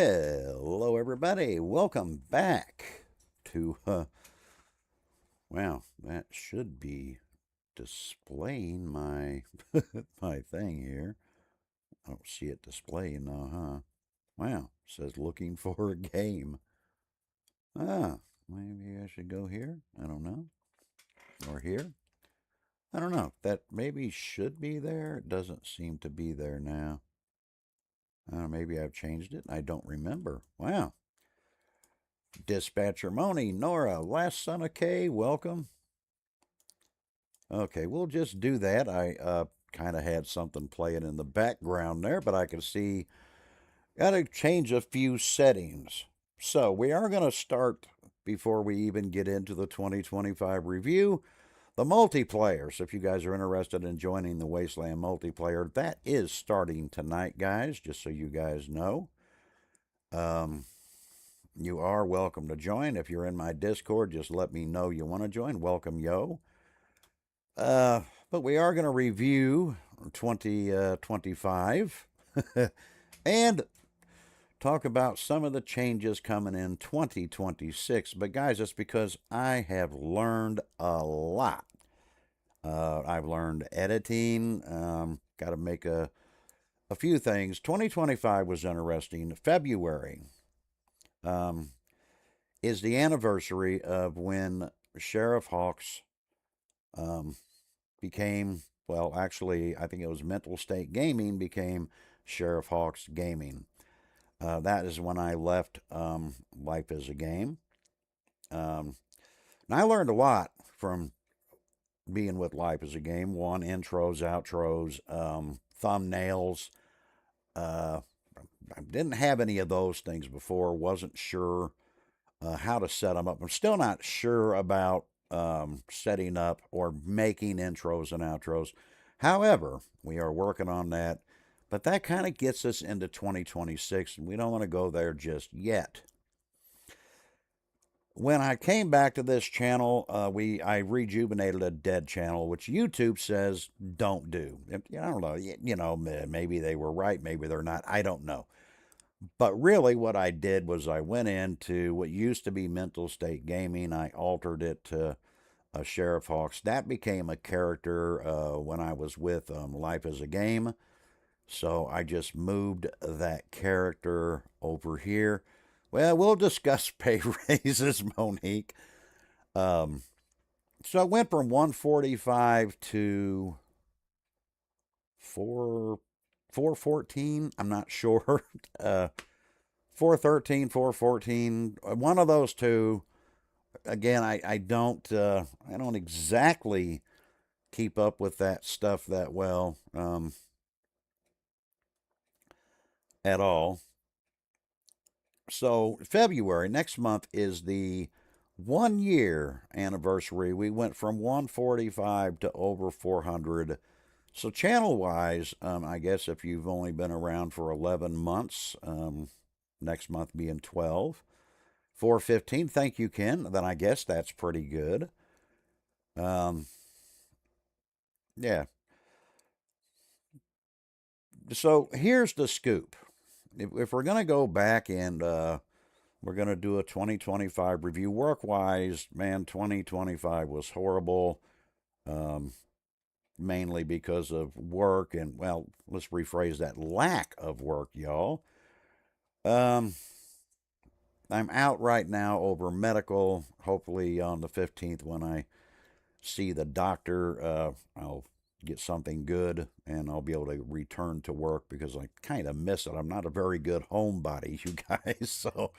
Hello, everybody. Welcome back to, wow, that should be displaying my my thing here. I don't see it displaying now, huh? Wow, says looking for a game. Maybe I should go here. I don't know. Or here. I don't know. That maybe should be there. It doesn't seem to be there now. Maybe I've changed it. I don't remember. Wow. Dispatcher Moni, Nora, Last Son of K, welcome. Okay, we'll just do that. I kind of had something playing in the background there, but I can see, got to change a few settings. So we are going to start, before we even get into the 2025 review, the multiplayer. So if you guys are interested in joining the Wasteland multiplayer, that is starting tonight, guys, just so you guys know. You are welcome to join. If you're in my Discord, just let me know you want to join. Welcome, yo. But we are going to review 2025 and talk about some of the changes coming in 2026. But, guys, it's because I have learned a lot. I've learned editing, got to make a few things. 2025 was interesting. February is the anniversary of when Sheriff Hawks became, well, actually, I think it was Mental State Gaming became Sheriff Hawks Gaming. That is when I left Life as a Game. And I learned a lot from being with Life as a Game. One, intros, outros, thumbnails. I didn't have any of those things before, wasn't sure how to set them up. I'm still not sure about setting up or making intros and outros. However, we are working on that. But that kind of gets us into 2026, and we don't want to go there just yet. When I came back to this channel, I rejuvenated a dead channel, which YouTube says don't do. I don't know. Maybe they were right, maybe they're not. I don't know. But really, what I did was I went into what used to be Mental State Gaming. I altered it to Sheriff Hawks. That became a character when I was with Life as a Game. So I just moved that character over here. Well, we'll discuss pay raises, Monique. So it went from 145 to 414. I'm not sure. 413, 414. One of those two. Again, I don't exactly keep up with that stuff that well at all. So February next month is the 1 year anniversary. We went from 145 to over 400. So channel wise, I guess if you've only been around for 11 months, next month being 12, 415. Thank you, Ken. Then I guess that's pretty good. Yeah. So here's the scoop. If we're going to go back and we're going to do a 2025 review, work wise, man, 2025 was horrible. Mainly because of work and, well, let's rephrase that, lack of work, y'all. I'm out right now over medical. Hopefully on the 15th when I see the doctor, I'll get something good and I'll be able to return to work because I kind of miss it. I'm not a very good homebody, you guys. So,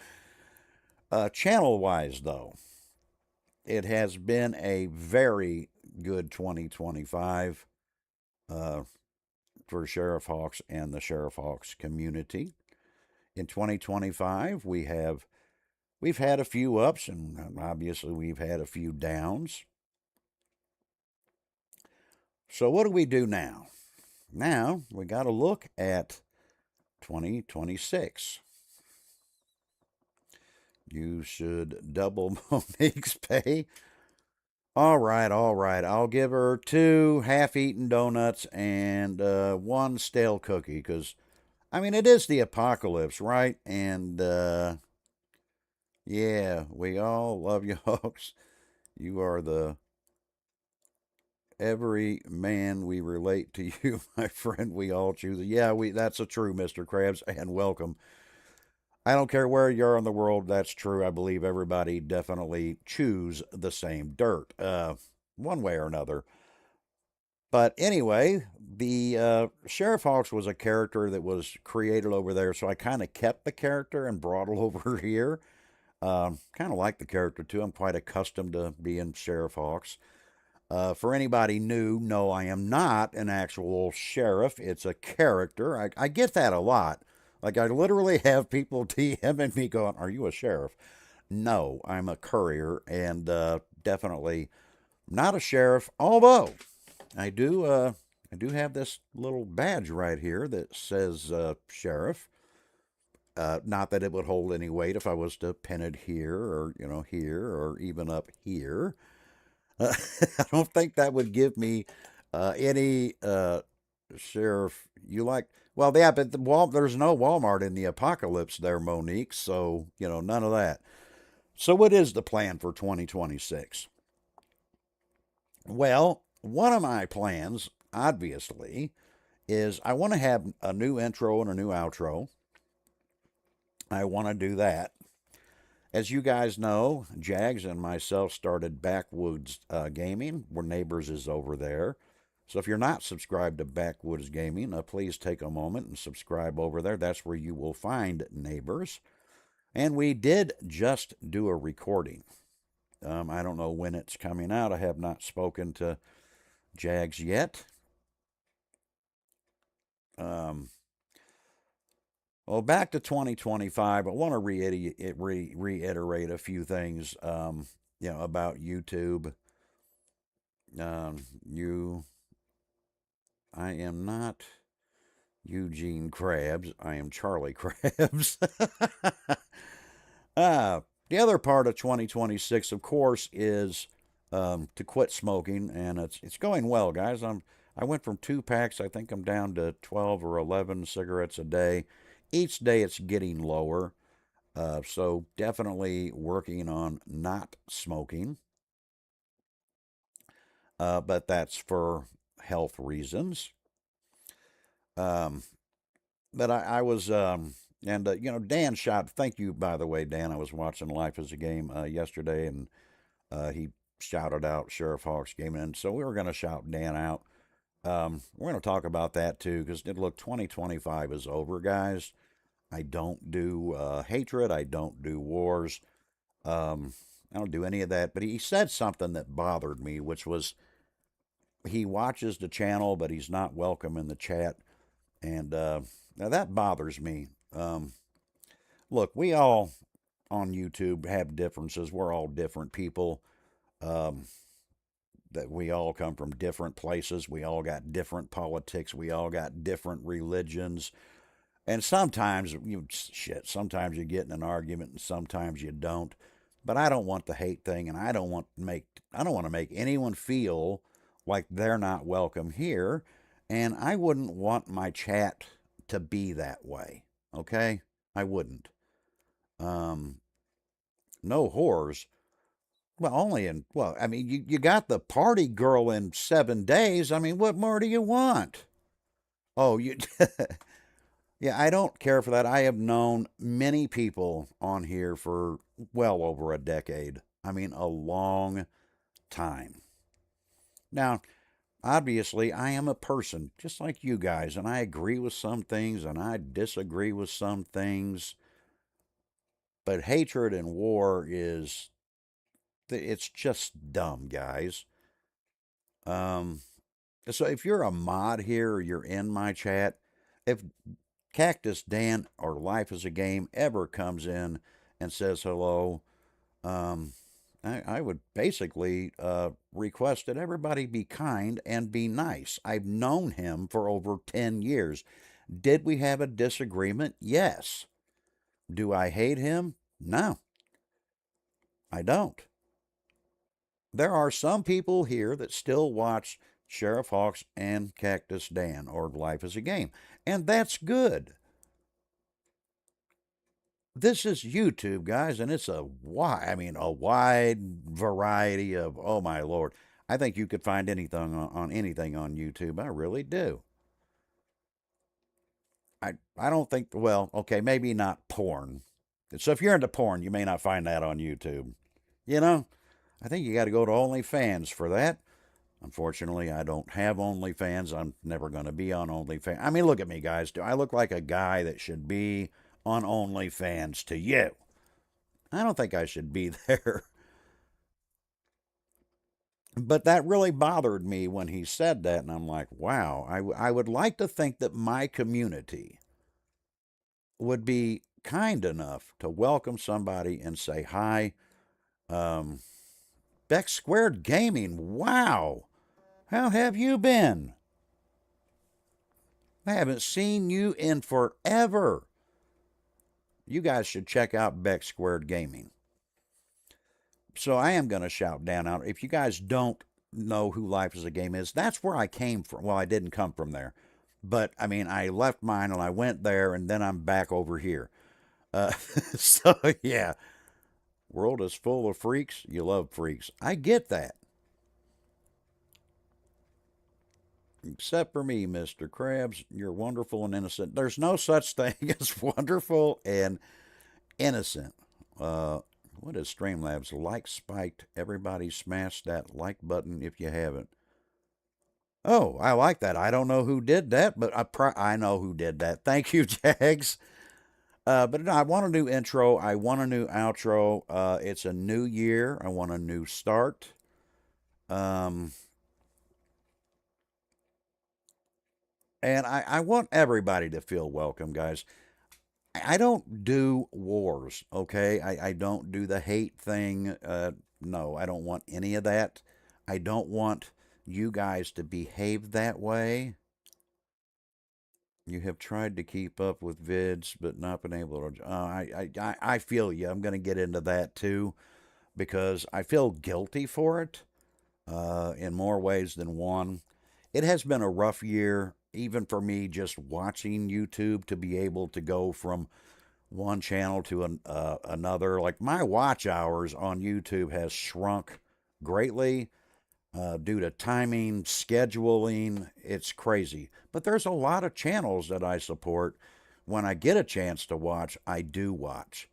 channel wise, though, it has been a very good 2025 for Sheriff Hawks and the Sheriff Hawks community. In 2025, we've had a few ups and obviously we've had a few downs. So what do we do now? Now we got to look at 2026. You should double Monique's pay. All right. I'll give her 2 half-eaten donuts and 1 stale cookie because I mean, it is the apocalypse, right? And yeah, we all love you, Hawks. You are the every man we relate to you, my friend. We all choose. Yeah, we that's a true, Mr. Krabs, and welcome. I don't care where you are in the world. That's true. I believe everybody definitely chews the same dirt, one way or another. But anyway, the Sheriff Hawks was a character that was created over there, so I kind of kept the character and brought it over here. Kind of like the character too. I'm quite accustomed to being Sheriff Hawks. For anybody new, no, I am not an actual sheriff. It's a character. I get that a lot. Like, I literally have people DMing me going, "Are you a sheriff?" No, I'm a courier and definitely not a sheriff. Although I do have this little badge right here that says sheriff. Not that it would hold any weight if I was to pin it here or here or even up here. I don't think that would give me any sheriff. You like? Well, yeah, but there's no Walmart in the apocalypse there, Monique. So none of that. So what is the plan for 2026? Well, one of my plans, obviously, is I want to have a new intro and a new outro. I want to do that. As you guys know, Jags and myself started Backwoods Gaming. We're neighbors is over there. So if you're not subscribed to Backwoods Gaming, please take a moment and subscribe over there. That's where you will find neighbors. And we did just do a recording. I don't know when it's coming out. I have not spoken to Jags yet. Well, back to 2025, I want to reiterate a few things, about YouTube. Um, you, I am not Eugene Krabs. I am Charlie Krabs. The other part of 2026, of course, is to quit smoking, and it's going well, guys. I went from 2 packs. I think I'm down to 12 or 11 cigarettes a day. Each day it's getting lower. So definitely working on not smoking. But that's for health reasons. Um, but I was, and Dan shot. Thank you, by the way, Dan. I was watching Life as a Game yesterday, and he shouted out Sheriff Hawks Gaming, and so we were going to shout Dan out. We're going to talk about that too, because look, 2025 is over, guys. I don't do hatred. I don't do wars. I don't do any of that. But he said something that bothered me, which was he watches the channel, but he's not welcome in the chat. And now that bothers me. Look, we all on YouTube have differences. We're all different people. Um, that we all come from different places. We all got different politics. We all got different religions. And sometimes sometimes you get in an argument and sometimes you don't. But I don't want the hate thing, and I don't want to make anyone feel like they're not welcome here, and I wouldn't want my chat to be that way. Okay? I wouldn't. Um no whores. Well, I mean, you got the party girl in 7 days. I mean, what more do you want? Oh, you Yeah, I don't care for that. I have known many people on here for well over a decade. I mean, a long time. Now, obviously, I am a person just like you guys, and I agree with some things and I disagree with some things. But hatred and war it's just dumb, guys. Um, so if you're a mod here or you're in my chat, if Cactus Dan or Life is a Game ever comes in and says hello, um, I would basically request that everybody be kind and be nice. I've known him for over 10 years. Did we have a disagreement? Yes. Do I hate him? No, I don't. There are some people here that still watch Sheriff Hawks and Cactus Dan or Life is a Game, and that's good. This is YouTube, guys, and it's a wide variety of, oh my Lord. I think you could find anything on anything on YouTube. I really do. I don't think, well, okay, maybe not porn. So if you're into porn, you may not find that on YouTube. You know, I think you got to go to OnlyFans for that. Unfortunately, I don't have OnlyFans. I'm never going to be on OnlyFans. I mean, look at me, guys. Do I look like a guy that should be on OnlyFans to you? I don't think I should be there. But that really bothered me when he said that. And I'm like, wow, I would like to think that my community would be kind enough to welcome somebody and say, hi, um, Beck Squared Gaming. Wow. How have you been? I haven't seen you in forever. You guys should check out Beck Squared Gaming. So I am going to shout down out. If you guys don't know who Life is a Game is, that's where I came from. Well, I didn't come from there. But I mean, I left mine and I went there and then I'm back over here. Uh, so yeah, world is full of freaks. You love freaks. I get that. Except for me, Mr. Krabs. You're wonderful and innocent. There's no such thing as wonderful and innocent. Uh, what is Streamlabs? Like spiked. Everybody smash that like button if you haven't. Oh, I like that. I don't know who did that, but I know who did that. Thank you, Jags. But no, I want a new intro. I want a new outro. It's a new year. I want a new start. Um, and I want everybody to feel welcome, guys. I don't do wars, okay? I don't do the hate thing. No, I don't want any of that. I don't want you guys to behave that way. You have tried to keep up with vids, but not been able to. I feel you. I'm going to get into that too because I feel guilty for it in more ways than one. It has been a rough year, even for me, just watching YouTube to be able to go from one channel to another. Like my watch hours on YouTube has shrunk greatly due to timing, scheduling. It's crazy. But there's a lot of channels that I support. When I get a chance to watch, I do watch.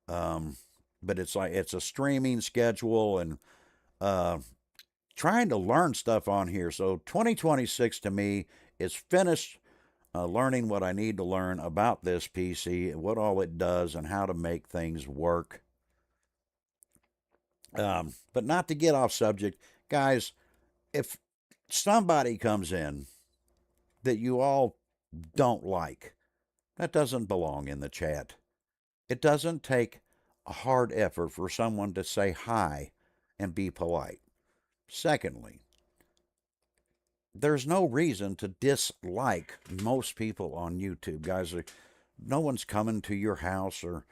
Um, but it's like it's a streaming schedule and uh, trying to learn stuff on here. So 2026 to me is finished learning what I need to learn about this PC, what all it does, and how to make things work. But not to get off subject, guys, if somebody comes in that you all don't like, that doesn't belong in the chat. It doesn't take a hard effort for someone to say hi and be polite. Secondly, there's no reason to dislike most people on YouTube, guys. No one's coming to your house or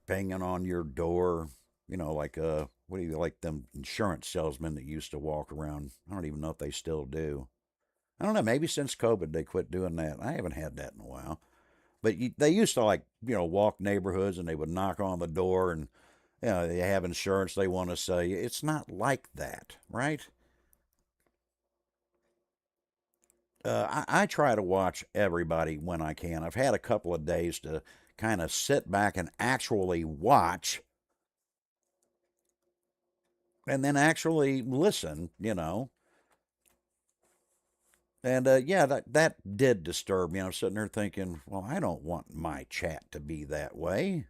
banging on your door. You know, like what do you like them insurance salesmen that used to walk around? I don't even know if they still do. I don't know. Maybe since COVID they quit doing that. I haven't had that in a while. But they used to walk neighborhoods and they would knock on the door and they have insurance they want to sell you. It's not like that, right? I try to watch everybody when I can. I've had a couple of days to kind of sit back and actually watch and then actually listen. And yeah, that did disturb me. I'm sitting there thinking, well, I don't want my chat to be that way.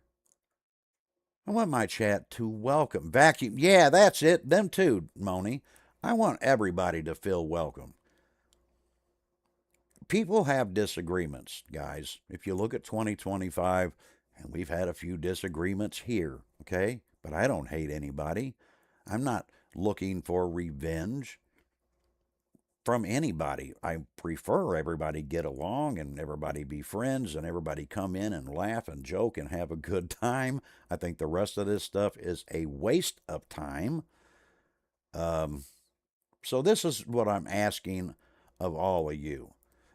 I want my chat to welcome. Vacuum. Yeah, that's it. Them too, Moni. I want everybody to feel welcome. People have disagreements, guys. If you look at 2025, and we've had a few disagreements here, okay? But I don't hate anybody. I'm not looking for revenge from anybody. I prefer everybody get along and everybody be friends and everybody come in and laugh and joke and have a good time. I think the rest of this stuff is a waste of time. Um, so this is what I'm asking of all of you.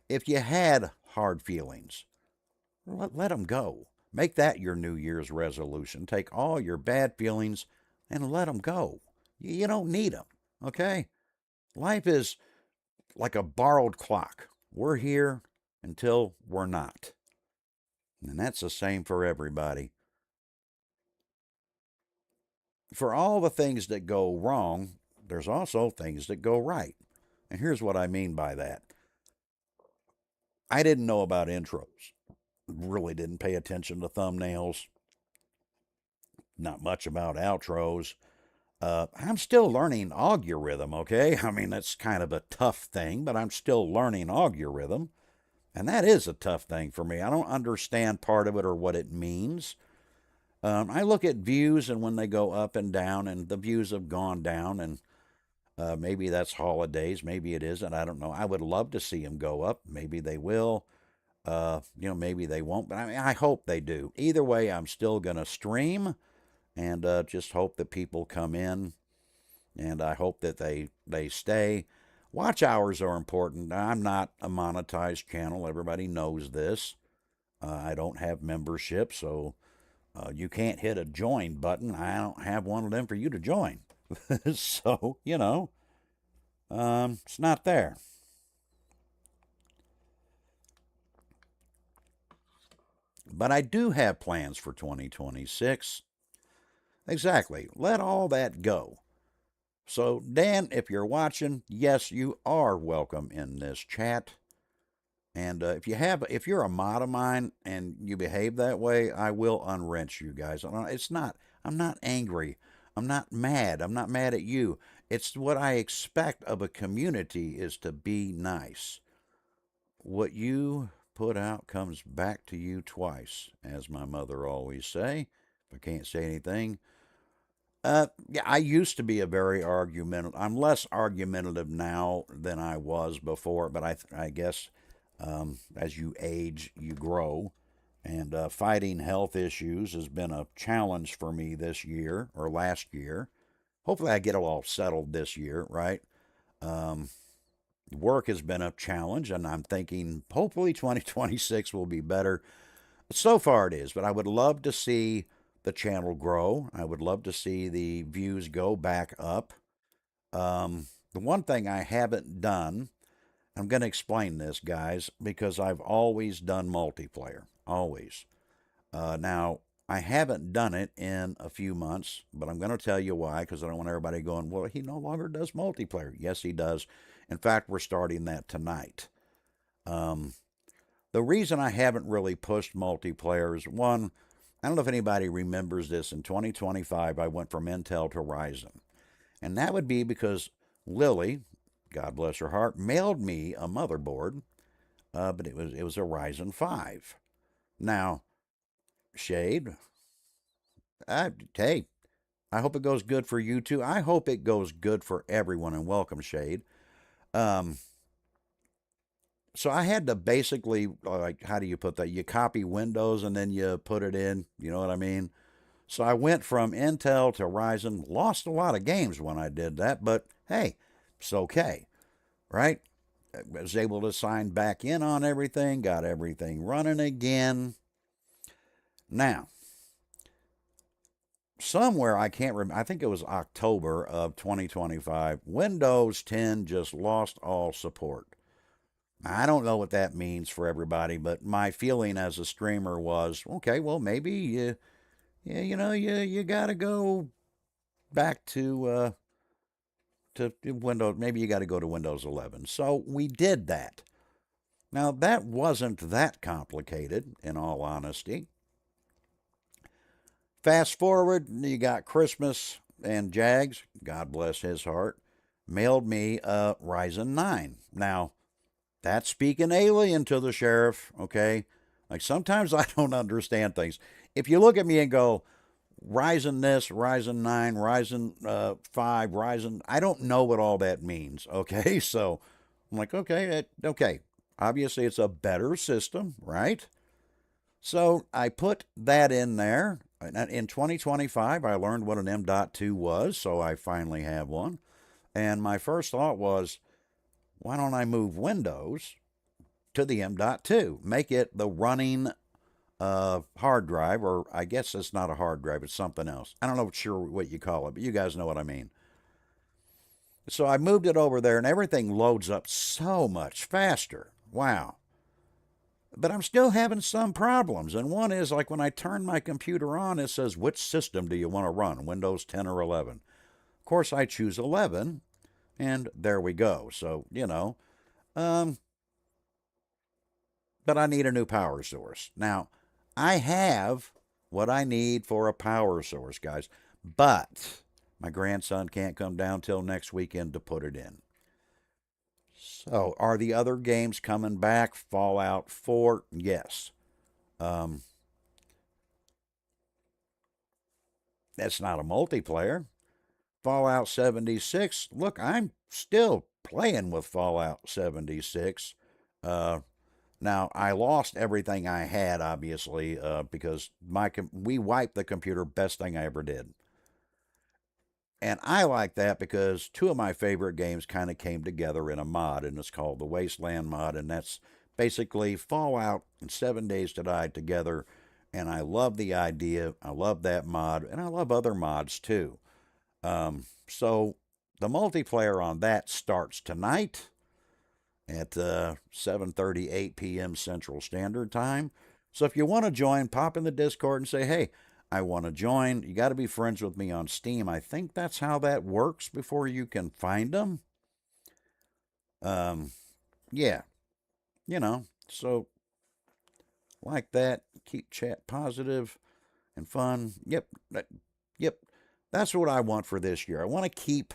If you had hard feelings, let them go. Make that your New Year's resolution. Take all your bad feelings and let them go. You don't need them, okay? Life is like a borrowed clock. We're here until we're not. And that's the same for everybody. For all the things that go wrong, there's also things that go right. And here's what I mean by that. I didn't know about intros. Really didn't pay attention to thumbnails. Not much about outros. I'm still learning algorithm, okay? I mean, that's kind of a tough thing, but I'm still learning algorithm. And that is a tough thing for me. I don't understand part of it or what it means. I look at views and when they go up and down, and the views have gone down, and maybe that's holidays, maybe it isn't. I don't know. I would love to see them go up. Maybe they will. Maybe they won't, but I mean, I hope they do. Either way, I'm still going to stream and just hope that people come in, and I hope that they stay. Watch hours are important. I'm not a monetized channel. Everybody knows this. I don't have membership, so you can't hit a join button. I don't have one of them for you to join. So, it's not there. But I do have plans for 2026. Exactly. Let all that go. So, Dan, if you're watching, yes, you are welcome in this chat. And if you're a mod of mine and you behave that way, I will unwrench you guys. I'm not angry. I'm not mad. I'm not mad at you. It's what I expect of a community is to be nice. What you put out comes back to you twice, as my mother always say. If I can't say anything, yeah, I used to be a very argumentative. I'm less argumentative now than I was before, but I guess as you age, you grow. And fighting health issues has been a challenge for me this year or last year. Hopefully, I get it all settled this year, right? Um, Work has been a challenge, and I'm thinking hopefully 2026 will be better. So far, it is, but I would love to see the channel grow. I would love to see the views go back up. The one thing I haven't done, I'm going to explain this, guys, because I've always done multiplayer. Always. Now, I haven't done it in a few months, but I'm going to tell you why, because I don't want everybody going, well, he no longer does multiplayer. Yes, he does. In fact, we're starting that tonight. The reason I haven't really pushed multiplayer is one, I don't know if anybody remembers this. In 2025, I went from Intel to Ryzen. And that would be because Lily, God bless her heart, mailed me a motherboard, but it was a Ryzen 5. Now, Shade, hey, I hope it goes good for you too. I hope it goes good for everyone, and welcome, Shade. Um, so I had to basically, like, how do you put that? You copy Windows and then you put it in, you know what I mean? So I went from Intel to Ryzen, lost a lot of games when I did that, but hey, it's okay, right? I was able to sign back in on everything, got everything running again. Now, somewhere, I can't remember, I think it was October of 2025, Windows 10 just lost all support. I don't know what that means for everybody, but my feeling as a streamer was, okay, well, maybe you got to go back to Windows. Maybe you got to go to Windows 11. So we did that. Now that wasn't that complicated, in all honesty. Fast forward, you got Christmas, and Jags, God bless his heart, mailed me a Ryzen 9. Now, that's speaking alien to the sheriff, okay? Like sometimes I don't understand things. If you look at me and go, Ryzen this, Ryzen 9, Ryzen 5, Ryzen, I don't know what all that means, okay? So I'm like, okay. Obviously, it's a better system, right? So I put that in there. In 2025, I learned what an M.2 was, so I finally have one. And my first thought was, why don't I move Windows to the M.2? Make it the running hard drive, or I guess it's not a hard drive, it's something else. I don't know sure what you call it, but you guys know what I mean. So I moved it over there, and everything loads up so much faster. Wow. But I'm still having some problems. And one is like when I turn my computer on, it says, which system do you want to run, Windows 10 or 11? Of course, I choose 11, and there we go. So, um, but I need a new power source. Now, I have what I need for a power source, guys, but my grandson can't come down till next weekend to put it in. So, are the other games coming back? Fallout 4? Yes. Um, that's not a multiplayer. Fallout 76. Look, I'm still playing with Fallout 76. Uh, Now, I lost everything I had, obviously, because we wiped the computer. Best thing I ever did. And I like that because two of my favorite games kind of came together in a mod, and it's called the Wasteland mod, and that's basically Fallout and 7 Days to Die together. And I love the idea. I love that mod, and I love other mods too. So the multiplayer on that starts tonight at 7:30, 8 p.m. Central Standard Time. So if you want to join, pop in the Discord and say, hey, I want to join. You got to be friends with me on Steam. I think that's how that works before you can find them. Um, yeah, so like that. Keep chat positive and fun. Yep. That's what I want for this year. I want to keep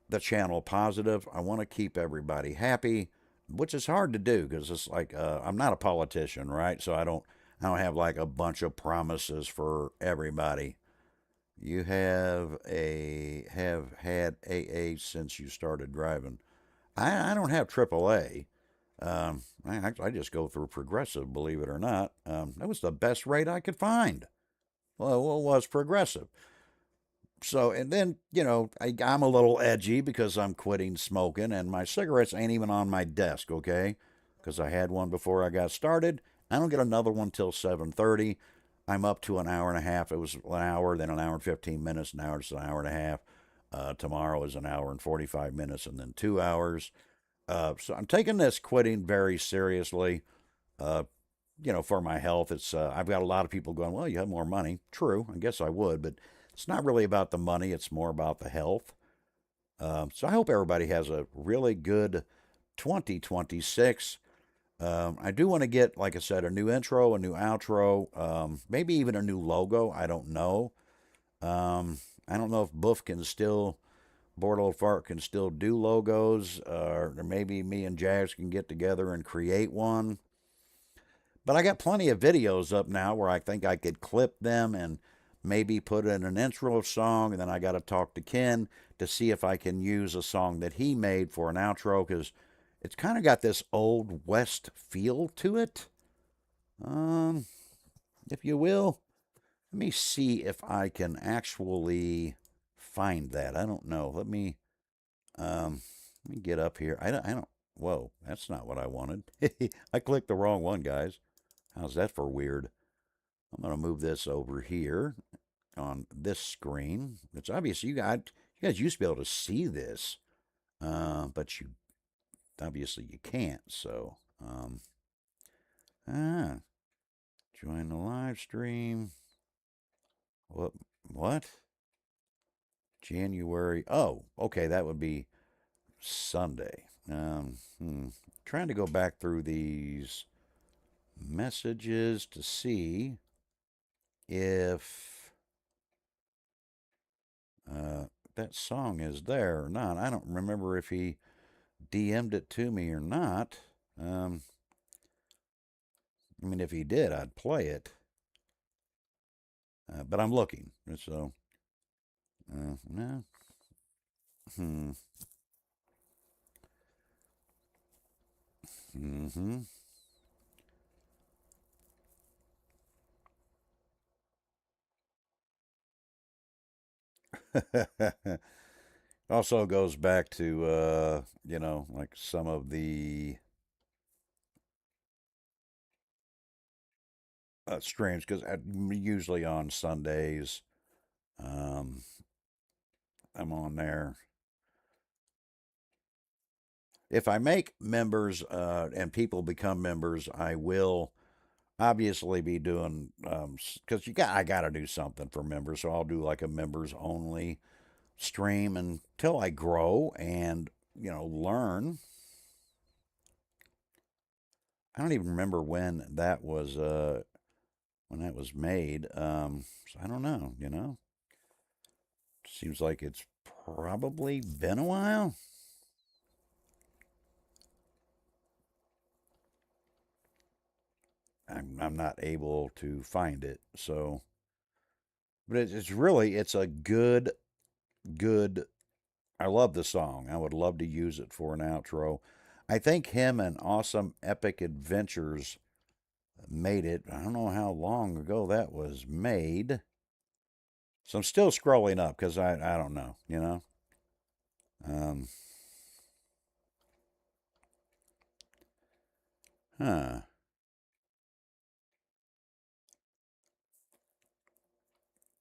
the channel positive. I want to keep everybody happy, which is hard to do because it's like I'm not a politician, right? So I don't have like a bunch of promises for everybody. You have had AA since you started driving. I don't have AAA. I just go through Progressive, believe it or not. That was the best rate I could find. Well, it was Progressive. So, and then, I'm a little edgy because I'm quitting smoking and my cigarettes ain't even on my desk, okay? Because I had one before I got started. I don't get another one till 7:30. I'm up to an hour and a half. It was an hour, then an hour and 15 minutes, an hour, just an hour and a half. Tomorrow is an hour and 45 minutes, and then 2 hours. So I'm taking this quitting very seriously. Uh, for my health, it's I've got a lot of people going, well, you have more money. True, I guess I would, but it's not really about the money. It's more about the health. So I hope everybody has a really good 2026. I do want to get, like I said, a new intro, a new outro, maybe even a new logo. I don't know. I don't know if Boof can still, Board Old Fart can still do logos, or maybe me and Jags can get together and create one. But I got plenty of videos up now where I think I could clip them and maybe put in an intro song, and then I got to talk to Ken to see if I can use a song that he made for an outro because it's kind of got this old west feel to it, um, if you will. Let me see if I can actually find that. I don't know. Um, let me get up here. I don't. Whoa, that's not what I wanted. I clicked the wrong one, guys. How's that for weird? I'm going to move this over here on this screen. It's obvious you guys used to be able to see this, but you obviously you can't. So, ah, join the live stream. What? What? January. Oh, okay, that would be Sunday. Trying to go back through these messages to see if that song is there or not. I don't remember if he DM'd it to me or not. I mean, if he did, I'd play it. But I'm looking. So, no. Hmm. Mm-hmm. Also goes back to, like some of the streams because usually on Sundays, I'm on there. If I make members and people become members, I will obviously be doing because I got to do something for members, so I'll do like a members only stream until I grow and learn. I don't even remember when that was made. So I don't know. Seems like it's probably been a while. I'm not able to find it. So, but it's a good. I love the song. I would love to use it for an outro. I think him and Awesome Epic Adventures made it. I don't know how long ago that was made. So I'm still scrolling up because I don't know. Um, huh.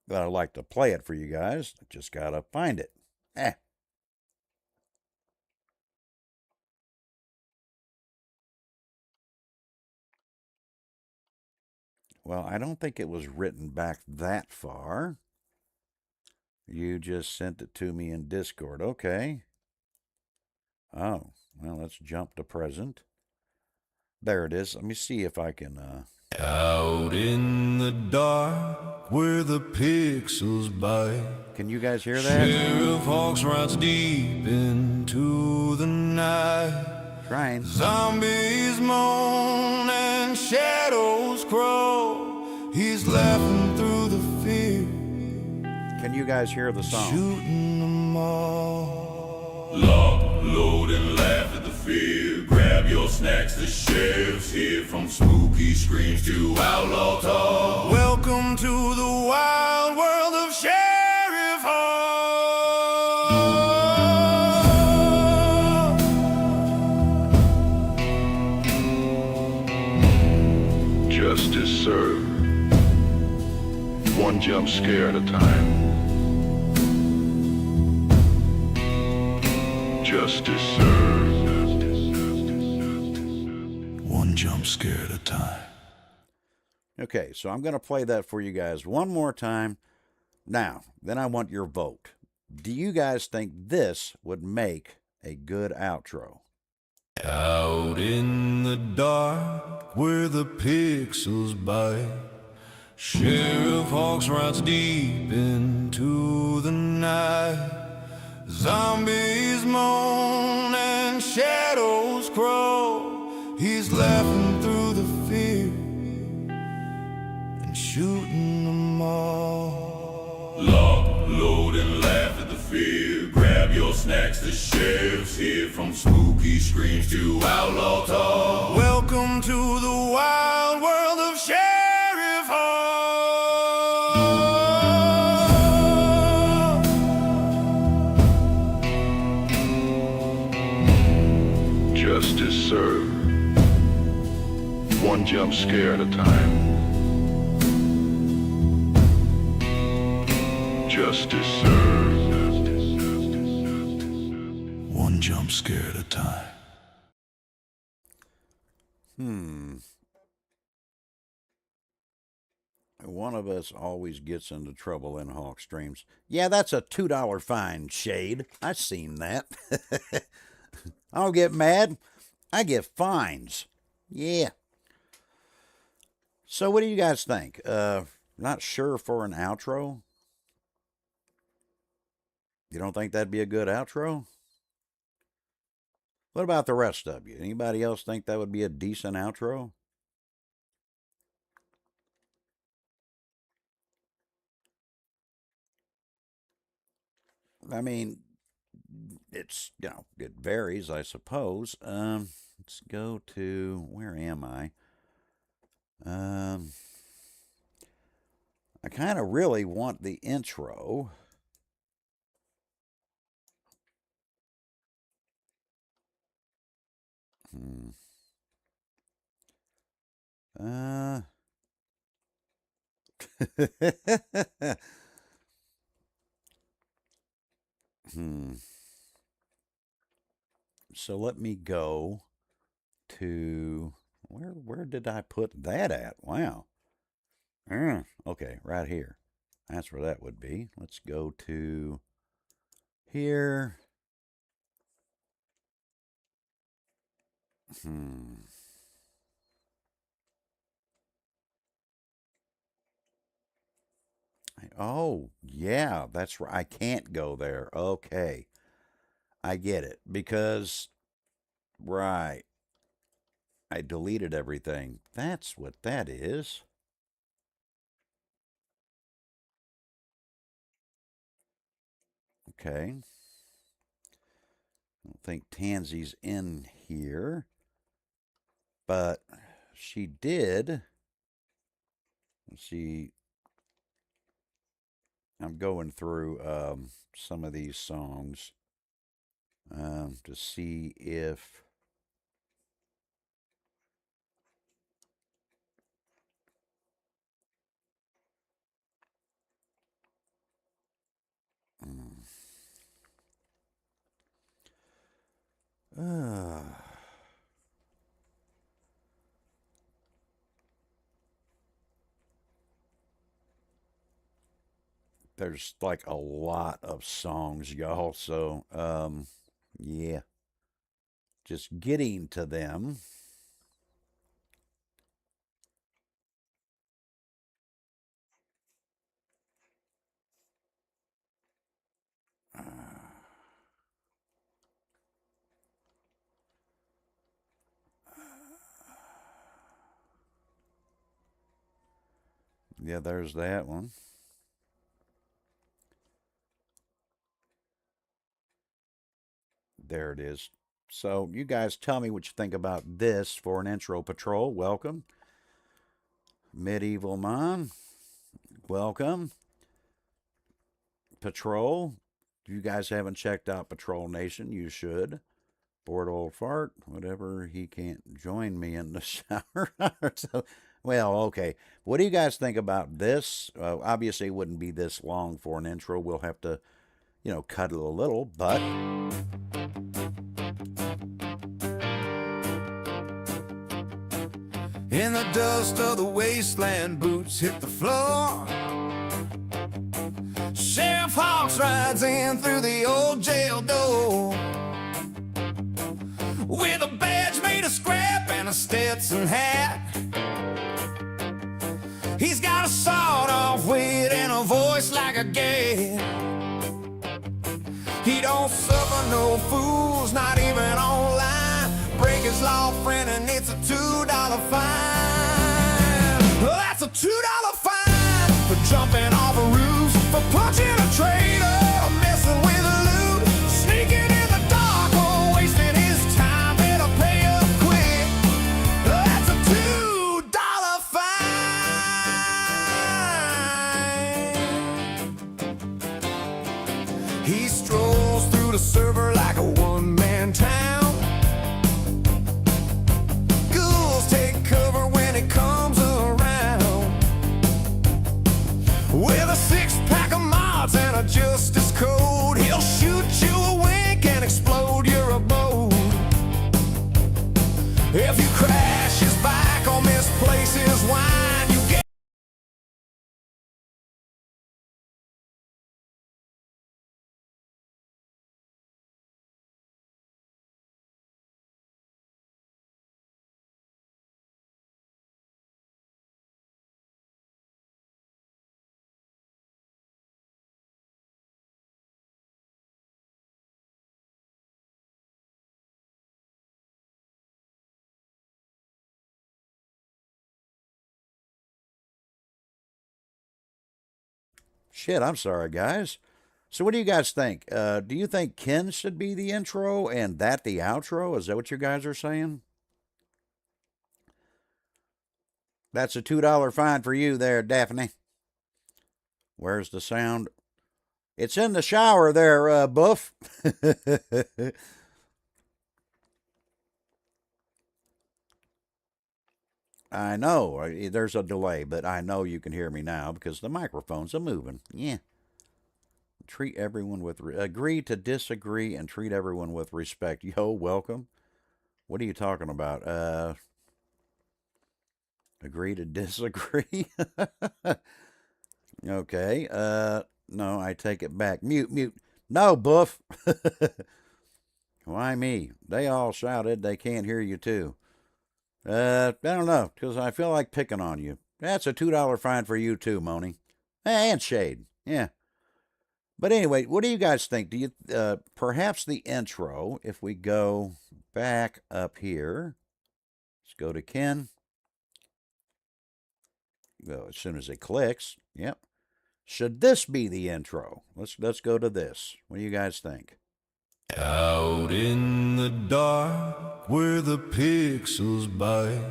But I'd like to play it for you guys. I just gotta find it. Eh. Well, I don't think it was written back that far. You just sent it to me in Discord. Okay. Oh, well, let's jump to present. There it is. Let me see if I can. Out in the dark where the pixels bite. Can you guys hear that? Sheriff Hawks rides deep into the night. Trying. Zombies moan and shadows crawl. He's laughing through the fear. Can you guys hear the song? Shooting them all. Lock, load, and laugh at the fear. Grab your snacks, the sheriff's here. From spooky screams to outlaw talk. Welcome to the wild world of Sheriff Hawk. Justice served. One jump scare at a time. Justice served. One jump scare at a time. Okay, so I'm going to play that for you guys one more time. Now, then I want your vote. Do you guys think this would make a good outro? Out in the dark where the pixels bite. Sheriff Hawks rides deep into the night. Zombies moan and shadows crawl. He's laughing through the fear and shooting them all. Lock, load, and laugh at the fear. Grab your snacks, the sheriff's here. From spooky screams to outlaw talk. Welcome to the wild world of Sheriff Hawk. Justice served. One jump scare at a time. Justice served. One jump scare at a time. One of us always gets into trouble in Hawk Streams. Yeah, that's a $2 fine, Shade. I've seen that. I don't get mad. I get fines. Yeah. So what do you guys think? Not sure for an outro? You don't think that'd be a good outro? What about the rest of you? Anybody else think that would be a decent outro? I mean, it's, it varies, I suppose. Let's go to, where am I? I kind of really want the intro. So let me go to where did I put that at? Wow. Okay, right here. That's where that would be. Let's go to here. Oh, yeah, that's right. I can't go there. Okay. I get it. Because, right, I deleted everything. That's what that is. Okay. I don't think Tansy's in here. But she did. Let's see. I'm going through some of these songs to see if. Uh, there's like a lot of songs, y'all. So, yeah, just getting to them. Yeah, there's that one. There it is. So, you guys tell me what you think about this for an intro patrol. Welcome. Medieval Mom, welcome. Patrol, if you guys haven't checked out Patrol Nation, you should. Bored old fart, whatever, he can't join me in the shower. So, well, okay. What do you guys think about this? Obviously, it wouldn't be this long for an intro. We'll have to, cut it a little, but. In the dust of the wasteland, boots hit the floor. Sheriff Hawks rides in through the old jail door with a badge made of scrap and a Stetson hat. He's got a sawed-off wit and a voice like a gad. He don't suffer no fools, not even online. Break his law friend and it's a $2 fine. Well, that's a $2 fine for jumping off a roof, for punching a traitor, or messing with a loot, sneaking in the dark or wasting his time. Better pay up quick. That's a $2 fine. He strolls through the server like a one-man town. Comes around with a six-pack of mods and a justice code. He'll shoot you a wink and explode your abode. If you crash his bike or misplace his wine, you get Shit, I'm sorry, guys. So, what do you guys think? Do you think Ken should be the intro and that the outro? Is that what you guys are saying? That's a $2 fine for you there, Daphne. Where's the sound? It's in the shower there, Buff. I know there's a delay, but I know you can hear me now because the microphones are moving. Yeah. Treat everyone with agree to disagree and treat everyone with respect. Yo, welcome. What are you talking about? Agree to disagree. Okay. No, I take it back. Mute. No, Buff. Why me? They all shouted they can't hear you too. I don't know, because I feel like picking on you. That's a $2 fine for you too, Moni. And Shade. Yeah. But anyway, what do you guys think? Do you perhaps the intro, if we go back up here, let's go to Ken. Well, as soon as it clicks, yep. Should this be the intro? Let's go to this. What do you guys think? Out in the dark where the pixels bite,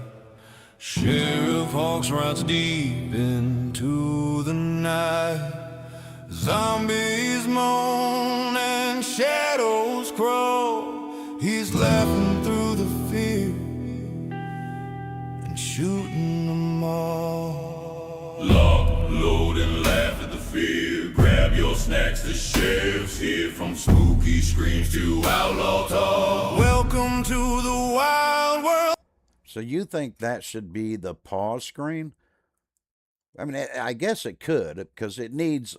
Sheriff Hawks rides deep into the night. Zombies moan and shadows crawl. He's laughing through the fear and shooting them all. Lock, load, and laugh at the fear. Grab your snacks, the sheriff's here. From spooky screams to outlaw talk. Welcome to the wild world. So you think that should be the pause screen? I mean, I guess it could, because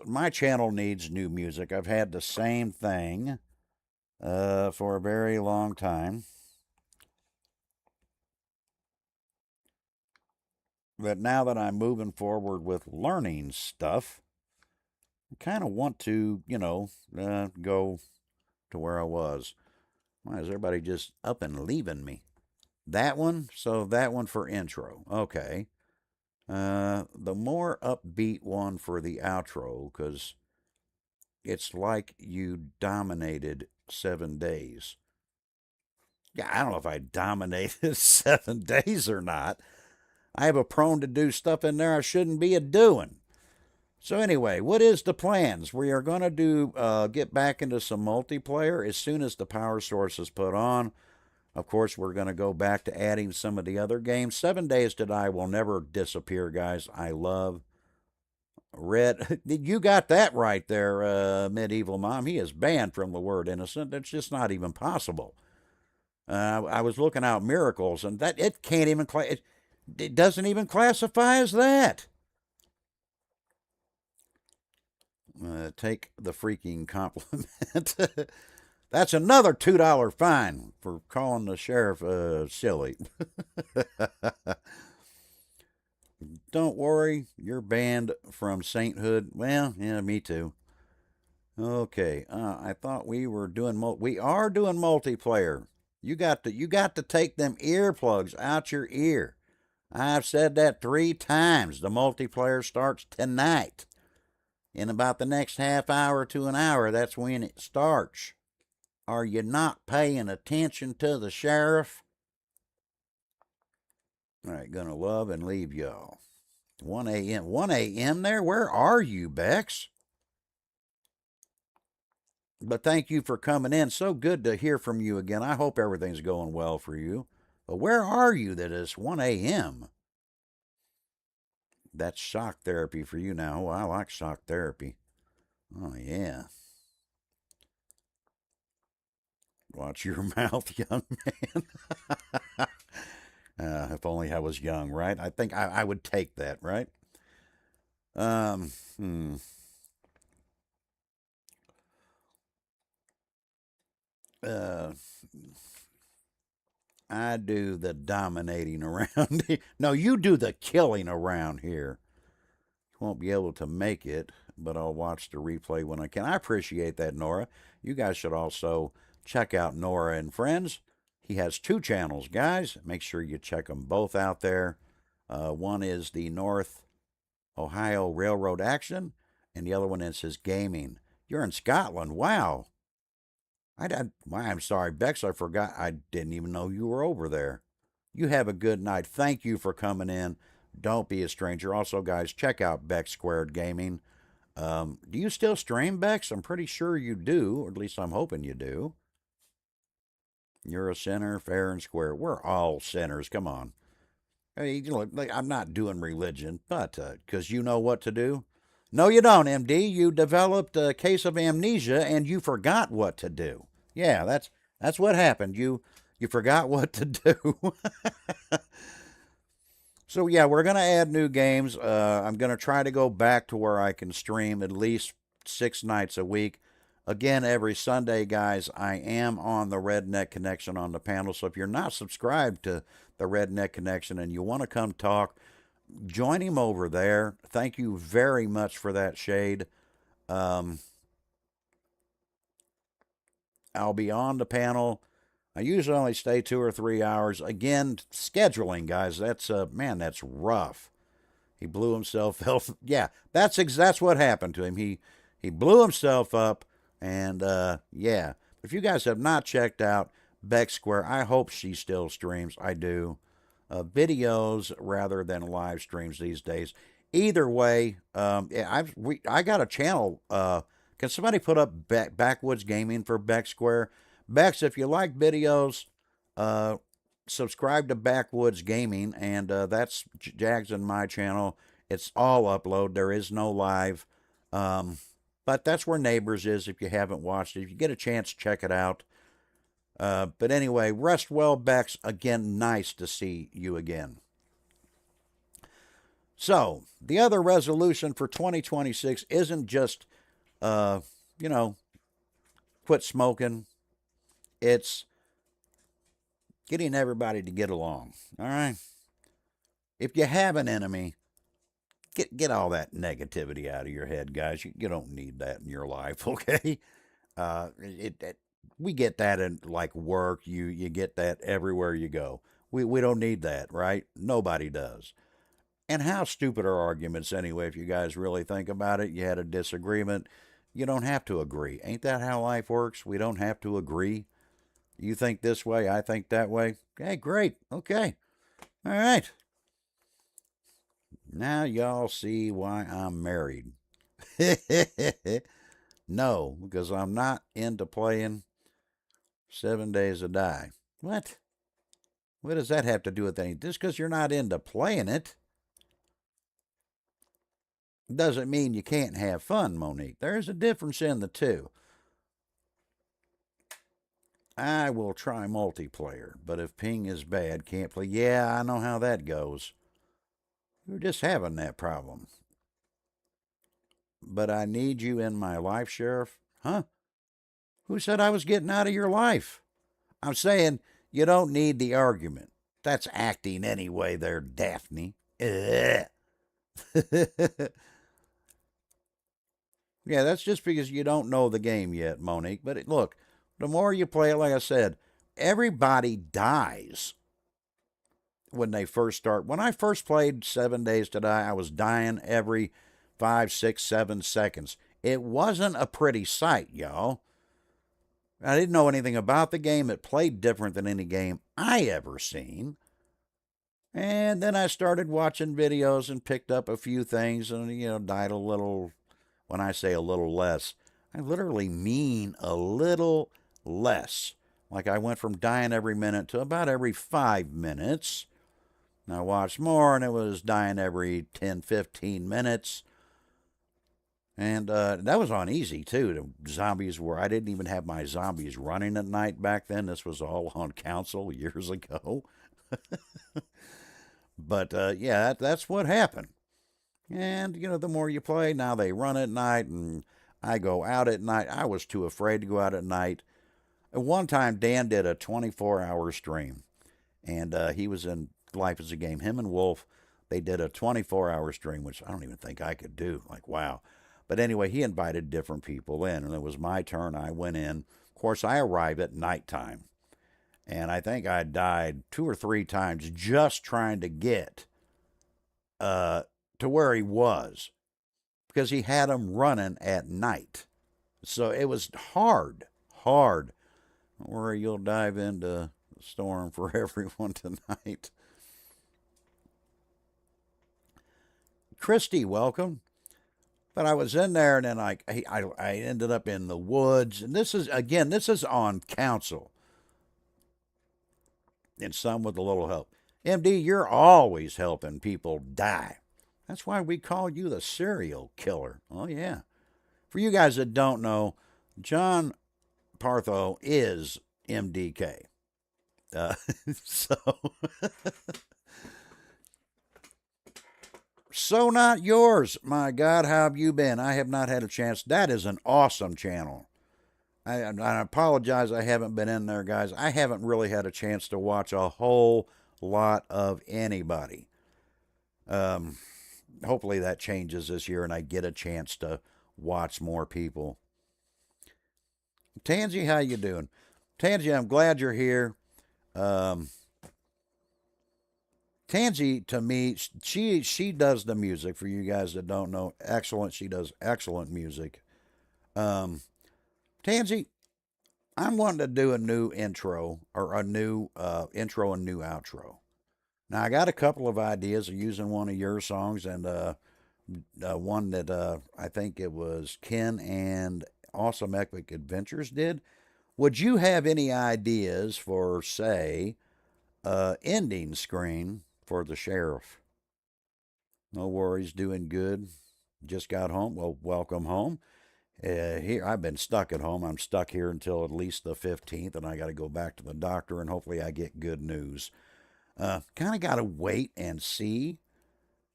my channel needs new music. I've had the same thing for a very long time. But now that I'm moving forward with learning stuff, I kind of want to, go to where I was. Why is everybody just up and leaving me? That one? So that one for intro. Okay. The more upbeat one for the outro, because it's like you dominated 7 days. Yeah, I don't know if I dominated 7 days or not. I have a prone to do stuff in there I shouldn't be a-doing. So anyway, what is the plans? We are going to get back into some multiplayer as soon as the power source is put on. Of course, we're going to go back to adding some of the other games. 7 Days to Die will never disappear, guys. I love Red. You got that right there, Medieval Mom. He is banned from the word innocent. It's just not even possible. I was looking out Miracles, and that it can't even it doesn't even classify as that. Take the freaking compliment. That's another $2 fine for calling the sheriff silly. Don't worry, you're banned from sainthood. Well, yeah, me too. Okay, I thought we were doing we are doing multiplayer. You got to take them earplugs out your ear. I've said that 3 times. The multiplayer starts tonight. In about the next half hour to an hour, that's when it starts. Are you not paying attention to the sheriff? All right, gonna love and leave y'all. 1 a.m. 1 a.m. there? Where are you, Bex? But thank you for coming in. So good to hear from you again. I hope everything's going well for you. But where are you that it's 1 a.m.? That's shock therapy for you now. Oh, I like shock therapy. Oh, yeah. Watch your mouth, young man. If only I was young, right? I think I would take that, right? I do the dominating around. No, you do the killing around here. Won't be able to make it, but I'll watch the replay when I can. I appreciate that, Nora. You guys should also check out Nora and Friends. He has 2 channels, guys. Make sure you check them both out there. One is the North Ohio Railroad Action, and the other one is his gaming. You're in Scotland. Wow. I'm sorry, Bex. I forgot. I didn't even know you were over there. You have a good night. Thank you for coming in. Don't be a stranger. Also, guys, check out Bex Squared Gaming. Do you still stream, Bex? I'm pretty sure you do, or at least I'm hoping you do. You're a sinner, fair and square. We're all sinners. Come on. I mean, you know, like, I'm not doing religion, but because you know what to do. No, you don't, MD. You developed a case of amnesia and you forgot what to do. Yeah, that's what happened. You forgot what to do. So yeah, we're gonna add new games. I'm gonna try to go back to where I can stream at least 6 nights a week. Again, every Sunday, guys, I am on the Redneck Connection on the panel. So if you're not subscribed to the Redneck Connection and you want to come talk, join him over there. Thank you very much for that, Shade. Um, I'll be on the panel. I usually only stay 2 or 3 hours. Again, scheduling, guys. That's man, that's rough. He blew himself up. Yeah, that's what happened to him. He blew himself up, and yeah. If you guys have not checked out Beck Square, I hope she still streams. I do videos rather than live streams these days. Either way, yeah, I got a channel. Can somebody put up Backwoods Gaming for Beck Square? Bex, if you like videos, subscribe to Backwoods Gaming, and that's Jags and my channel. It's all upload. There is no live. But that's where Neighbors is if you haven't watched it. If you get a chance, check it out. But anyway, rest well, Bex. Again, nice to see you again. So, the other resolution for 2026 isn't just, you know, quit smoking. It's getting everybody to get along. All right. If you have an enemy, get all that negativity out of your head, guys. You don't need that in your life, okay? We get that in like work. You get that everywhere you go. We don't need that, right? Nobody does. And how stupid are arguments anyway? If you guys really think about it, you had a disagreement. You don't have to agree. Ain't that how life works? We don't have to agree. You think this way, I think that way. Okay, great. Okay. All right. Now y'all see why I'm married. No, because I'm not into playing 7 Days to Die. What? What does that have to do with anything? Just because you're not into playing it doesn't mean you can't have fun, Monique. There's a difference in the two. I will try multiplayer, but if ping is bad, can't play. Yeah, I know how that goes. You're just having that problem. But I need you in my life, Sheriff. Huh? Who said I was getting out of your life? I'm saying you don't need the argument. That's acting anyway there, Daphne. Yeah, that's just because you don't know the game yet, Monique. But look, the more you play it, like I said, everybody dies when they first start. When I first played 7 Days to Die, I was dying every 5, 6, 7 seconds. It wasn't a pretty sight, y'all. I didn't know anything about the game. It played different than any game I ever seen. And then I started watching videos and picked up a few things and, died a little. When I say a little less, I literally mean a little less. Like I went from dying every minute to about every 5 minutes. And I watched more and it was dying every 10, 15 minutes. And that was on easy, too. The zombies were, I didn't even have my zombies running at night back then. This was all on console years ago. But, yeah, that's what happened. And, the more you play, now they run at night, and I go out at night. I was too afraid to go out at night. At one time, Dan did a 24-hour stream, and he was in Life is a Game. Him and Wolf, they did a 24-hour stream, which I don't even think I could do. Like, wow. But anyway, he invited different people in, and it was my turn. I went in. Of course, I arrived at nighttime, and I think I died 2 or 3 times just trying to get to where he was, because he had them running at night. So it was hard. Don't worry, you'll dive into the storm for everyone tonight. Christy, welcome. But I was in there, and then I ended up in the woods. And this is on council. And some with a little help. MD, you're always helping people die. That's why we call you the serial killer. Oh, yeah. For you guys that don't know, John Partho is MDK. So, so not yours. My God, how have you been? I have not had a chance. That is an awesome channel. I apologize I haven't been in there, guys. I haven't really had a chance to watch a whole lot of anybody. Hopefully that changes this year and I get a chance to watch more people. Tansy, how you doing? Tansy, I'm glad you're here. Tansy, to me, she does the music. For you guys that don't know, excellent. She does excellent music. Tansy, I'm wanting to do a new intro or a new intro and new outro. Now I got a couple of ideas of using one of your songs and one that I think it was Ken and Awesome Epic Adventures did. Would you have any ideas for, say, ending screen for the sheriff? No worries, doing good. Just got home. Well, welcome home. Here I've been stuck at home. I'm stuck here until at least the 15th, and I got to go back to the doctor, and hopefully I get good news. Kind of got to wait and see.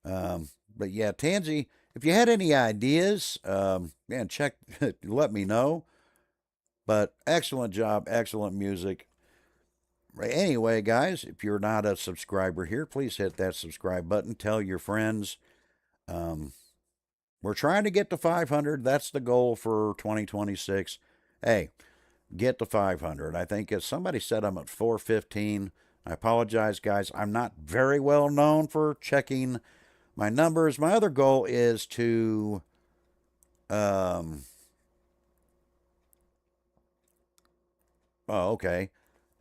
But yeah, Tansy, if you had any ideas, man, check, let me know. But excellent job, excellent music. Anyway, guys, if you're not a subscriber here, please hit that subscribe button. Tell your friends. We're trying to get to 500. That's the goal for 2026. Hey, get to 500. I think as somebody said, I'm at 415. I apologize, guys. I'm not very well known for checking my numbers. My other goal is to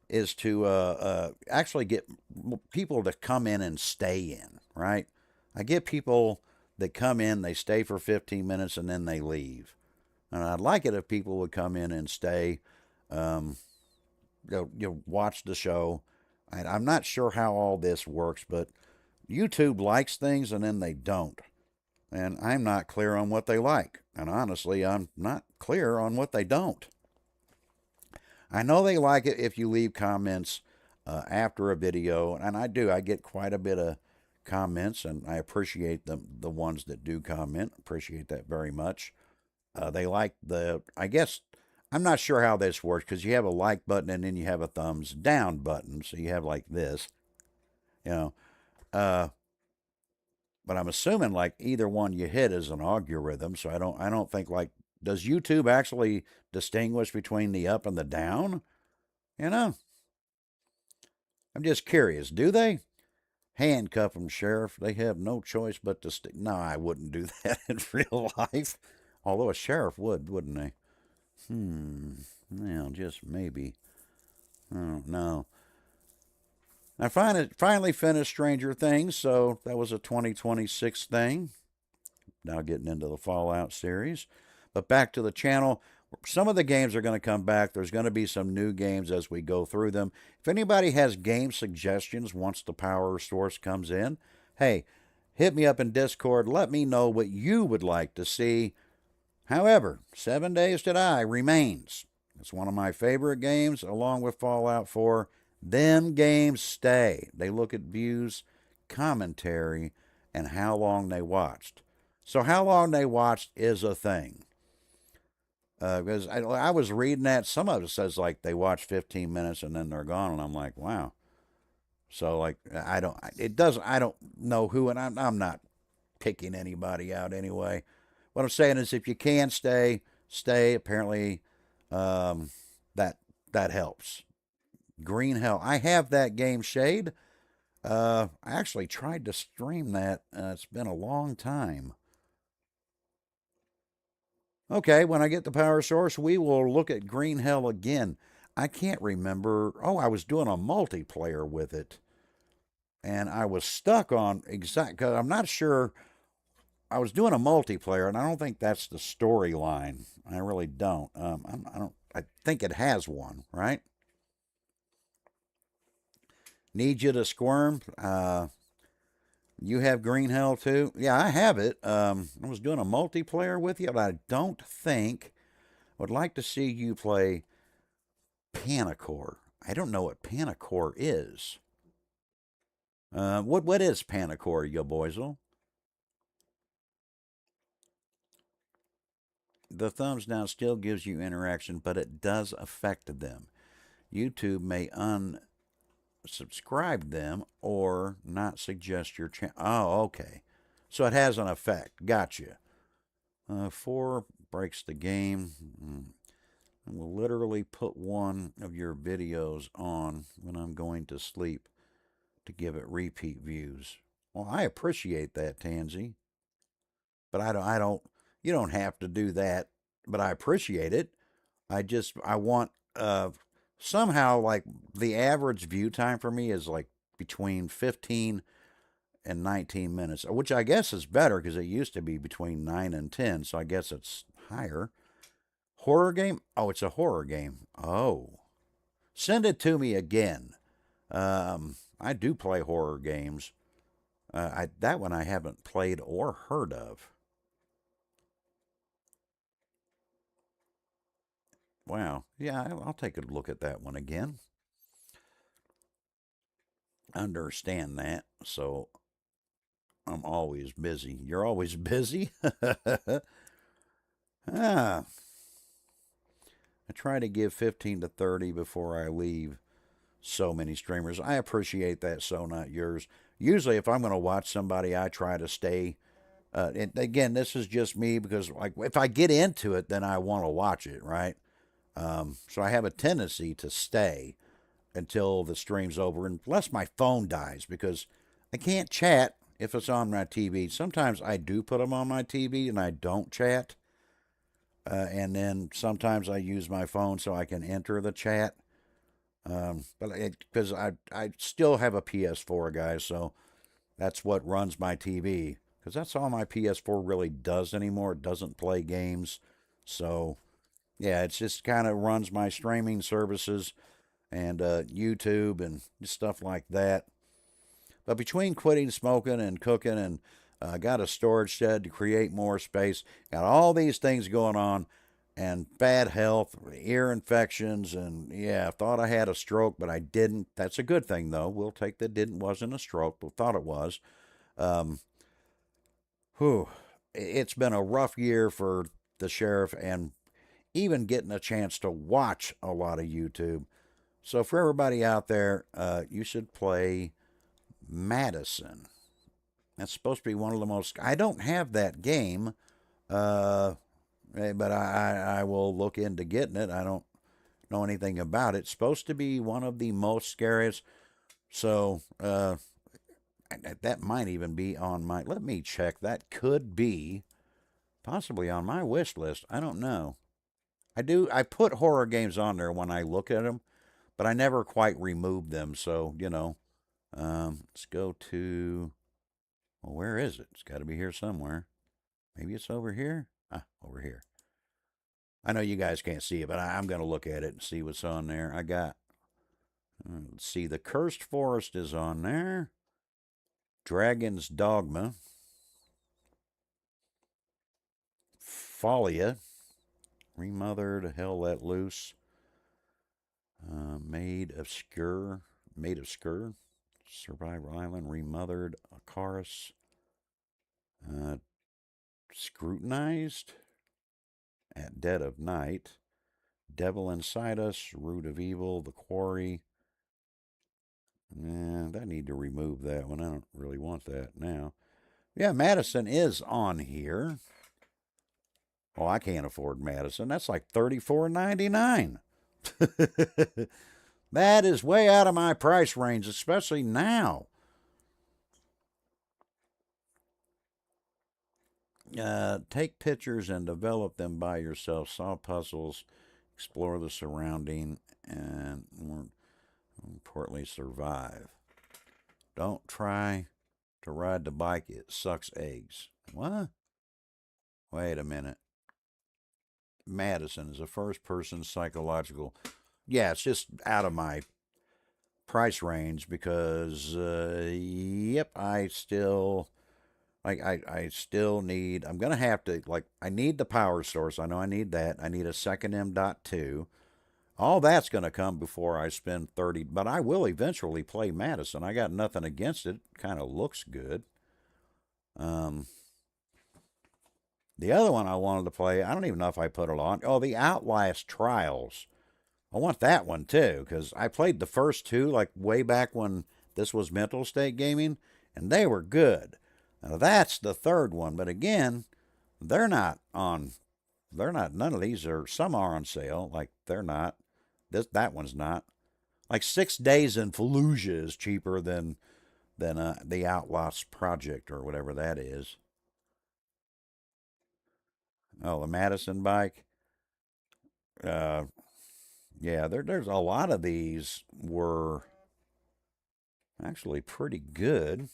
is to actually get people to come in and stay in, right? I get people that come in, they stay for 15 minutes, and then they leave. And I'd like it if people would come in and stay, watch the show. I'm not sure how all this works, but YouTube likes things and then they don't. And I'm not clear on what they like. And honestly, I'm not clear on what they don't. I know they like it if you leave comments after a video, and I do. I get quite a bit of comments, and I appreciate the ones that do comment. Appreciate that very much. They like I guess, I'm not sure how this works, because you have a like button and then you have a thumbs down button. So you have like this, but I'm assuming like either one you hit is an algorithm. So I don't think like, does YouTube actually distinguish between the up and the down? I'm just curious. Do they? Handcuff them, Sheriff. They have no choice but to stay. No, I wouldn't do that in real life. Although a sheriff would, wouldn't they? Well, just maybe. I don't know. I finally finished Stranger Things, so that was a 2026 thing. Now getting into the Fallout series. But back to the channel. Some of the games are going to come back. There's going to be some new games as we go through them. If anybody has game suggestions once the power source comes in, hey, hit me up in Discord. Let me know what you would like to see. However, 7 Days to Die remains. It's one of my favorite games, along with Fallout 4. Them games stay. They look at views, commentary, and how long they watched. So how long they watched is a thing. Because I was reading that, some of it says like they watch 15 minutes and then they're gone, and I'm like, wow. So like I don't know who, and I'm not picking anybody out anyway. What I'm saying is, if you can stay. Apparently, that helps. Green Hell. I have that game, Shade. I actually tried to stream that. It's been a long time. Okay, when I get the power source, we will look at Green Hell again. I can't remember. Oh, I was doing a multiplayer with it. And I was stuck on because I'm not sure. I was doing a multiplayer, and I don't think that's the storyline. I really don't. I think it has one, right? Need you to squirm. You have Green Hell too? Yeah, I have it. I was doing a multiplayer with you, but I don't think. I would like to see you play Panacore. I don't know what Panacore is. What is Panacore, yo boysel? The thumbs down still gives you interaction, but it does affect them. YouTube may unsubscribe them or not suggest your channel. Oh, okay. So it has an effect. Gotcha. 4 breaks the game. I will literally put one of your videos on when I'm going to sleep to give it repeat views. Well, I appreciate that, Tansy. But you don't have to do that, but I appreciate it. I want, somehow, like, the average view time for me is like between 15 and 19 minutes, which I guess is better because it used to be between 9 and 10, so I guess it's higher. Horror game? Oh, it's a horror game. Oh. Send it to me again. I do play horror games. That one I haven't played or heard of. Wow. Yeah, I'll take a look at that one again. Understand that. So I'm always busy. You're always busy? Ah. I try to give 15 to 30 before I leave. So many streamers. I appreciate that, so not yours. Usually, if I'm going to watch somebody, I try to stay. And again, this is just me because, like, if I get into it, then I want to watch it, right? So I have a tendency to stay until the stream's over, unless my phone dies, because I can't chat if it's on my TV. Sometimes I do put them on my TV and I don't chat. And then sometimes I use my phone so I can enter the chat. But because I still have a PS4, guys, so that's what runs my TV. Because that's all my PS4 really does anymore. It doesn't play games. So, yeah, it just kind of runs my streaming services and YouTube and stuff like that. But between quitting smoking and cooking and got a storage shed to create more space, got all these things going on, and bad health, ear infections, and yeah, thought I had a stroke, but I didn't. That's a good thing, though. We'll take that wasn't a stroke, but thought it was. Whew. It's been a rough year for the sheriff, and even getting a chance to watch a lot of YouTube. So for everybody out there, you should play Madison. That's supposed to be one of the most. I don't have that game, but I will look into getting it. I don't know anything about it. It's supposed to be one of the most scariest. So that might even be on my. Let me check. That could be possibly on my wish list. I don't know. I put horror games on there when I look at them, but I never quite remove them. So, let's go to. Well, where is it? It's got to be here somewhere. Maybe it's over here. Over here. I know you guys can't see it, but I'm going to look at it and see what's on there. I got. Let's see. The Cursed Forest is on there. Dragon's Dogma. Folia. Remothered. Hell Let Loose. Made of Skur. Survivor Island. Remothered. Icarus. Scrutinized. At Dead of Night. Devil Inside Us. Root of Evil. The Quarry. I need to remove that one. I don't really want that now. Yeah, Madison is on here. Oh, I can't afford Madison. That's like $34.99. That is way out of my price range, especially now. Take pictures and develop them by yourself. Solve puzzles, explore the surrounding, and more importantly, survive. Don't try to ride the bike. It sucks eggs. What? Wait a minute. Madison is a first-person psychological. Yeah, it's just out of my price range because, yep, I still I still need. I'm gonna have to I need the power source. I know I need that. I need a second M.2. All that's gonna come before I spend 30. But I will eventually play Madison. I got nothing against it. Kind of looks good. The other one I wanted to play, I don't even know if I put it on. Oh, the Outlast Trials. I want that one too, because I played the first two like way back when this was Mental State Gaming, and they were good. Now that's the third one, but again, they're not on. They're not. None of these are. Some are on sale. Like they're not. That one's not. Like 6 Days in Fallujah is cheaper than the Outlast Project or whatever that is. Oh, the Madison bike. Yeah, there's a lot of these were actually pretty good.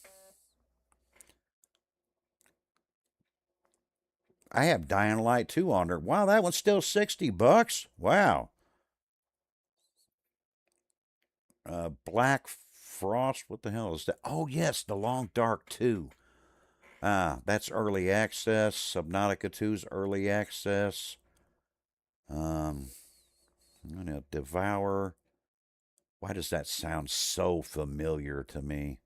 I have Dying Light 2 on there. Wow, that one's still $60. Wow. Black Frost, what the hell is that? Oh, yes, The Long Dark 2. That's early access. Subnautica 2's early access. I'm gonna Devour. Why does that sound so familiar to me?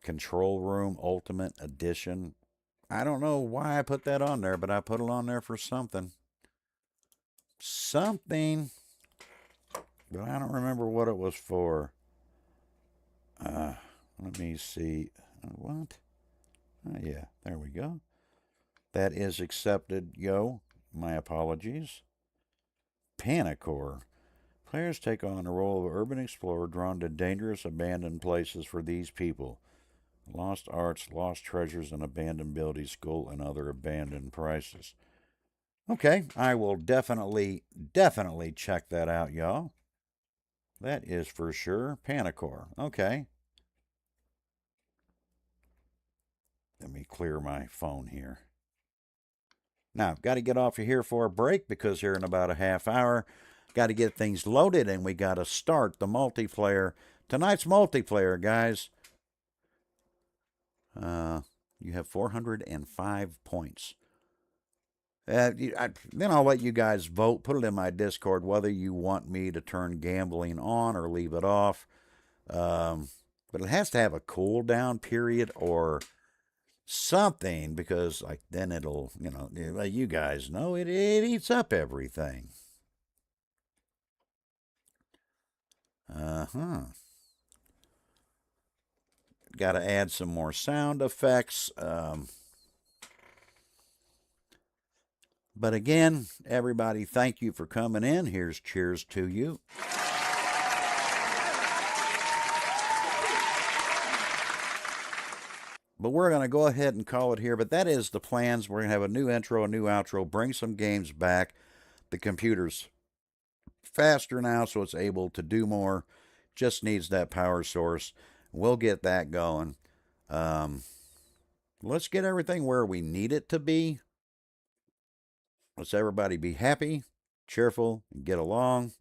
Control Room Ultimate Edition. I don't know why I put that on there, but I put it on there for something. Something. But I don't remember what it was for. Let me see. What? Yeah, there we go. That is accepted, yo. My apologies. Panicore. Players take on the role of urban explorer drawn to dangerous, abandoned places for these people. Lost arts, lost treasures, and abandoned buildings, school, and other abandoned places. Okay, I will definitely check that out, y'all. That is for sure. Panicore. Okay. Let me clear my phone here. Now, I've got to get off of here for a break because here in about a half hour, got to get things loaded and we got to start the multiplayer. Tonight's multiplayer, guys. You have 405 points. Then I'll let you guys vote. Put it in my Discord whether you want me to turn gambling on or leave it off. But it has to have a cooldown period or something because then it'll, you guys know it eats up everything. Got to add some more sound effects. But again, everybody, thank you for coming in. Here's cheers to you. But we're going to go ahead and call it here. But that is the plans. We're going to have a new intro, a new outro, bring some games back. The computer's faster now, so it's able to do more. Just needs that power source. We'll get that going. Let's get everything where we need it to be. Let's everybody be happy, cheerful, and get along.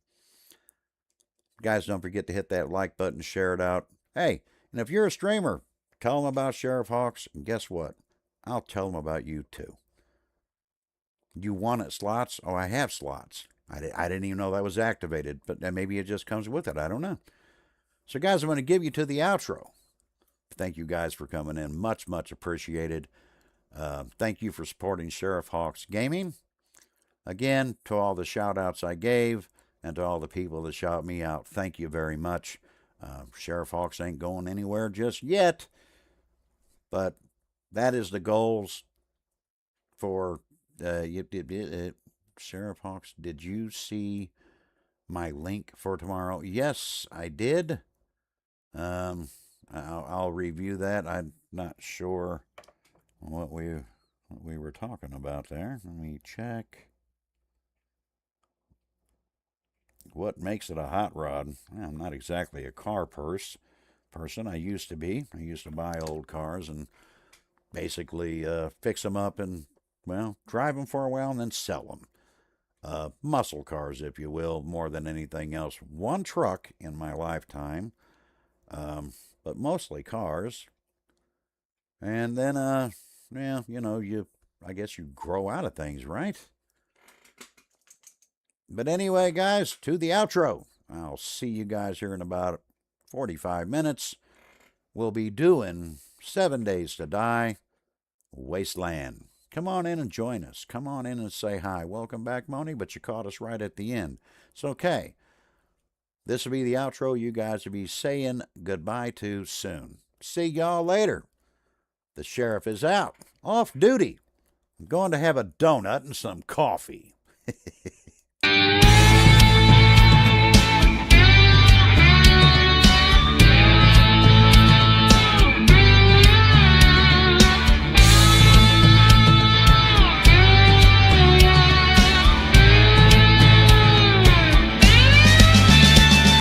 Guys, don't forget to hit that like button, share it out. Hey, and if you're a streamer, tell them about Sheriff Hawks, and guess what? I'll tell them about you too. You wanted slots? Oh, I have slots. I didn't even know that was activated, but maybe it just comes with it. I don't know. So, guys, I'm going to give you to the outro. Thank you guys for coming in. Much, much appreciated. Thank you for supporting Sheriff Hawks Gaming. Again, to all the shout-outs I gave and to all the people that shout me out, thank you very much. Sheriff Hawks ain't going anywhere just yet, but that is the goals for Sheriff Hawks. Did you see my link for tomorrow? Yes, I did. I'll review that. I'm not sure what we were talking about there. Let me check. What makes it a hot rod? Well, I'm not exactly a car person. I used to be. I used to buy old cars and basically fix them up and well, drive them for a while and then sell them. Muscle cars, if you will, more than anything else. One truck in my lifetime, but mostly cars. And then, yeah, you know, I guess you grow out of things, right? But anyway, guys, to the outro. I'll see you guys here in about 45 minutes. We'll be doing 7 Days to Die, Wasteland. Come on in and join us. Come on in and say hi. Welcome back, Moni, but you caught us right at the end. It's okay. This will be the outro you guys will be saying goodbye to soon. See y'all later. The sheriff is out. Off duty. I'm going to have a donut and some coffee.